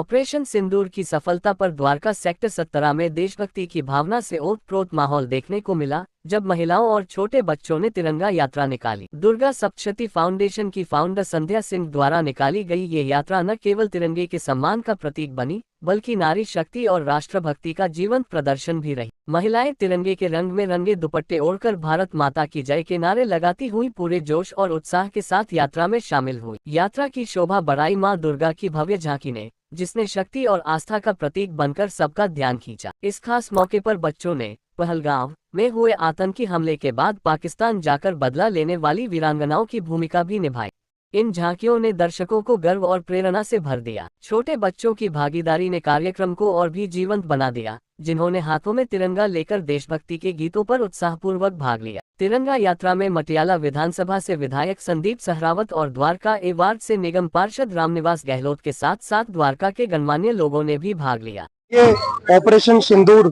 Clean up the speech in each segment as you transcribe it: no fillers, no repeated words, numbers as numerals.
Operation सिंदूर की सफलता पर द्वारका सेक्टर 17 में देशभक्ति की भावना से ओतप्रोत माहौल देखने को मिला, जब महिलाओं और छोटे बच्चों ने तिरंगा यात्रा निकाली। दुर्गा सप्तशती फाउंडेशन की फाउंडर संध्या सिंह द्वारा निकाली गई ये यात्रा न केवल तिरंगे के सम्मान का प्रतीक बनी, बल्कि नारी शक्ति और राष्ट्रभक्ति का जीवंत प्रदर्शन भी रही। महिलाएं तिरंगे के रंग में रंगे दुपट्टे ओढ़कर भारत माता की जय के नारे लगाती हुई पूरे जोश और उत्साह के साथ यात्रा में शामिल हुई। यात्रा की शोभा बढ़ाई मां दुर्गा की भव्य झांकी ने, जिसने शक्ति और आस्था का प्रतीक बनकर सबका ध्यान खींचा। इस खास मौके पर बच्चों ने पहलगाम में हुए आतंकी हमले के बाद पाकिस्तान जाकर बदला लेने वाली वीरांगनाओं की भूमिका भी निभाई। इन झांकियों ने दर्शकों को गर्व और प्रेरणा से भर दिया। छोटे बच्चों की भागीदारी ने कार्यक्रम को और भी जीवंत बना दिया, जिन्होंने हाथों में तिरंगा लेकर देशभक्ति के गीतों पर उत्साहपूर्वक भाग लिया। तिरंगा यात्रा में मटियाला विधानसभा से विधायक संदीप सहरावत और द्वारका ए वार्ड से निगम पार्षद रामनिवास गहलोत के साथ साथ द्वारका के गणमान्य लोगों ने भी भाग लिया। ये ऑपरेशन सिंदूर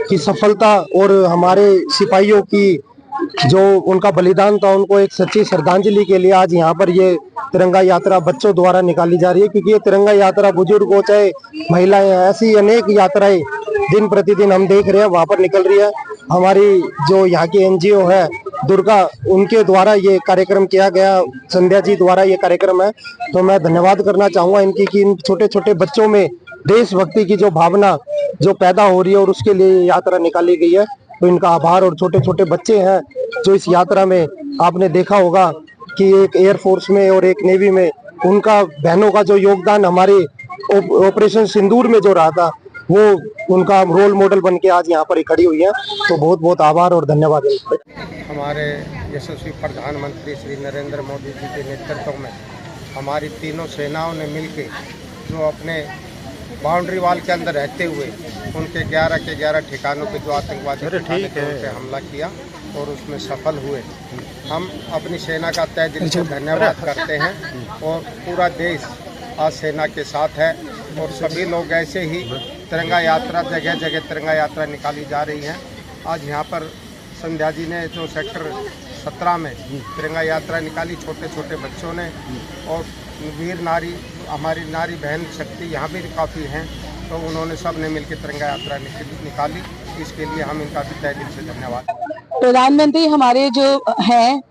की सफलता और हमारे सिपाहियों की जो उनका बलिदान था, उनको एक सच्ची श्रद्धांजलि के लिए आज यहाँ पर ये तिरंगा यात्रा बच्चों द्वारा निकाली जा रही है। क्योंकि ये तिरंगा यात्रा बुजुर्ग हो चाहे महिलाएं, ऐसी अनेक यात्राएं दिन प्रतिदिन हम देख रहे हैं वहाँ पर निकल रही है। हमारी जो यहाँ की एनजीओ है दुर्गा, उनके द्वारा ये कार्यक्रम किया गया, संध्या जी द्वारा ये कार्यक्रम है। तो मैं धन्यवाद करना चाहूँगा इनकी कि इन छोटे छोटे बच्चों में देशभक्ति की जो भावना जो पैदा हो रही है और उसके लिए यात्रा निकाली गई है, तो इनका आभार। और छोटे छोटे बच्चे हैं जो इस यात्रा में, आपने देखा होगा कि एक एयरफोर्स में और एक नेवी में उनका बहनों का जो योगदान हमारे ऑपरेशन सिंदूर में जो रहा था, वो उनका रोल मॉडल बन के आज यहाँ पर खड़ी हुई है। तो बहुत बहुत आभार और धन्यवाद। हमारे यशस्वी प्रधानमंत्री श्री नरेंद्र मोदी जी के नेतृत्व में हमारी तीनों सेनाओं ने मिलकर जो अपने बाउंड्री वाल के अंदर रहते हुए उनके 11 के 11 ठिकानों पे जो आतंकवादी उन पे हमला किया और उसमें सफल हुए। हम अपनी सेना का तहे दिल से धन्यवाद करते हैं और पूरा देश आज सेना के साथ है। और सभी लोग ऐसे ही तिरंगा यात्रा, जगह जगह तिरंगा यात्रा निकाली जा रही है। आज यहाँ पर संध्या जी ने जो सेक्टर 17 में तिरंगा यात्रा निकाली, छोटे छोटे बच्चों ने, और वीर नारी, हमारी नारी बहन शक्ति यहाँ भी काफ़ी हैं, तो उन्होंने सब ने मिलकर तिरंगा यात्रा निकाली। इसके लिए हम इनका भी तहे दिल से धन्यवाद। प्रधानमंत्री हमारे जो हैं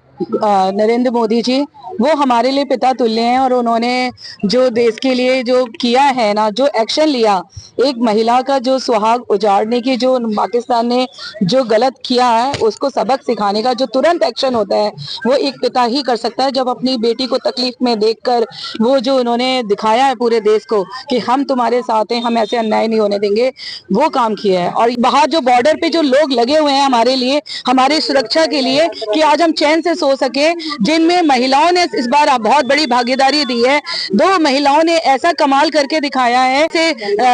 नरेंद्र मोदी जी, वो हमारे लिए पिता तुल्य हैं। और उन्होंने जो देश के लिए जो किया है ना, जो एक्शन लिया, एक महिला का जो सुहाग उजाड़ने की जो पाकिस्तान ने जो गलत किया है, उसको सबक सिखाने का जो तुरंत एक्शन होता है, वो एक पिता ही कर सकता है। जब अपनी बेटी को तकलीफ में देखकर वो जो उन्होंने दिखाया है पूरे देश को कि हम तुम्हारे साथ हैं, हम ऐसे अन्याय नहीं होने देंगे, वो काम किया है। और बाहर जो बॉर्डर पे जो लोग लगे हुए हैं हमारे लिए, हमारी सुरक्षा के लिए, कि आज हम चैन से सो सके, जिनमें महिलाओं ने इस बार बहुत बड़ी भागीदारी दी है। 2 महिलाओं ने ऐसा कमाल करके दिखाया है।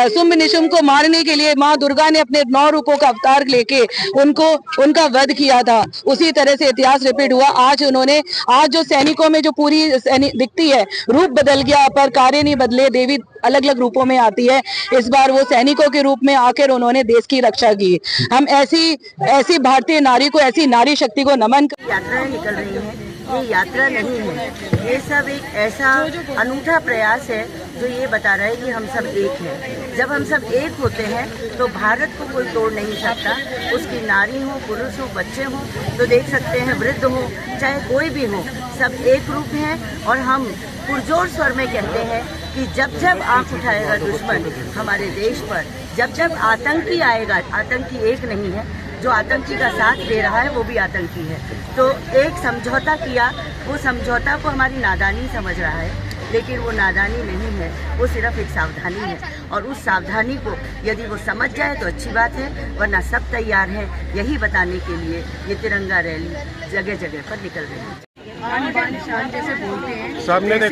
शुंभ निशुंभ को मारने के लिए माँ दुर्गा ने अपने 9 रूपों का अवतार लेके उनका वध किया था। उसी तरह से इतिहास रिपीट हुआ। आज जो सैनिकों में जो पूरी दिखती है, रूप बदल गया पर कार्य नहीं बदले। देवी अलग अलग रूपों में आती है, इस बार वो सैनिकों के रूप में आकर उन्होंने देश की रक्षा की। हम ऐसी भारतीय नारी को, ऐसी नारी शक्ति को नमन। यात्राएं निकल रही हैं, ये यात्रा नहीं है, ये सब एक ऐसा अनूठा प्रयास है जो ये बता रहा है कि हम सब एक हैं। जब हम सब एक होते हैं तो भारत को कोई तोड़ नहीं सकता। उसकी नारी हो, पुरुष हो, बच्चे हो, तो देख सकते हैं, वृद्ध हो, चाहे कोई भी हो, सब एक रूप हैं। और हम पुरजोर स्वर में कहते हैं कि जब जब आंख उठाएगा दुश्मन हमारे देश पर, जब जब आतंकी आएगा, आतंकी एक नहीं है, जो आतंकी का साथ दे रहा है वो भी आतंकी है। तो एक समझौता किया, वो समझौता को हमारी नादानी समझ रहा है, लेकिन वो नादानी नहीं है, वो सिर्फ एक सावधानी है। और उस सावधानी को यदि वो समझ जाए तो अच्छी बात है, वरना सब तैयार है यही बताने के लिए ये तिरंगा रैली जगह जगह पर निकल रही है। आन बान शान जैसे बोलते हैं, सामने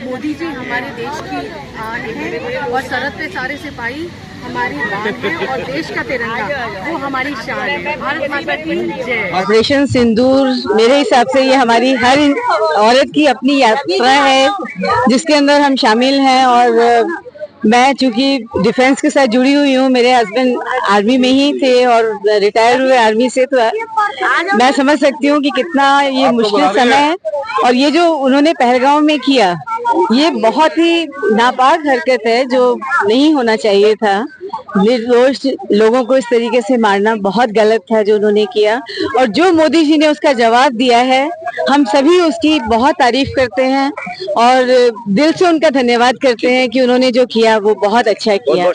मोदी जी हमारे देश की आन है और सरहद पे सारे सिपाही हमारी बात है और देश का तिरंगा वो हमारी शान है। भारत माता की जय। ऑपरेशन सिंदूर मेरे हिसाब से ये हमारी हर औरत की अपनी यात्रा है, जिसके अंदर हम शामिल हैं। और मैं चूंकि डिफेंस के साथ जुड़ी हुई हूँ, मेरे हस्बैंड आर्मी में ही थे और रिटायर हुए आर्मी से, तो मैं समझ सकती हूँ कि कितना ये मुश्किल समय है। और ये जो उन्होंने पहलगाम में किया, ये बहुत ही नापाक हरकत है जो नहीं होना चाहिए था। निर्दोष लोगों को इस तरीके से मारना बहुत गलत था जो उन्होंने किया, और जो मोदी जी ने उसका जवाब दिया है हम सभी उसकी बहुत तारीफ करते हैं और दिल से उनका धन्यवाद करते हैं कि उन्होंने जो किया वो बहुत अच्छा किया।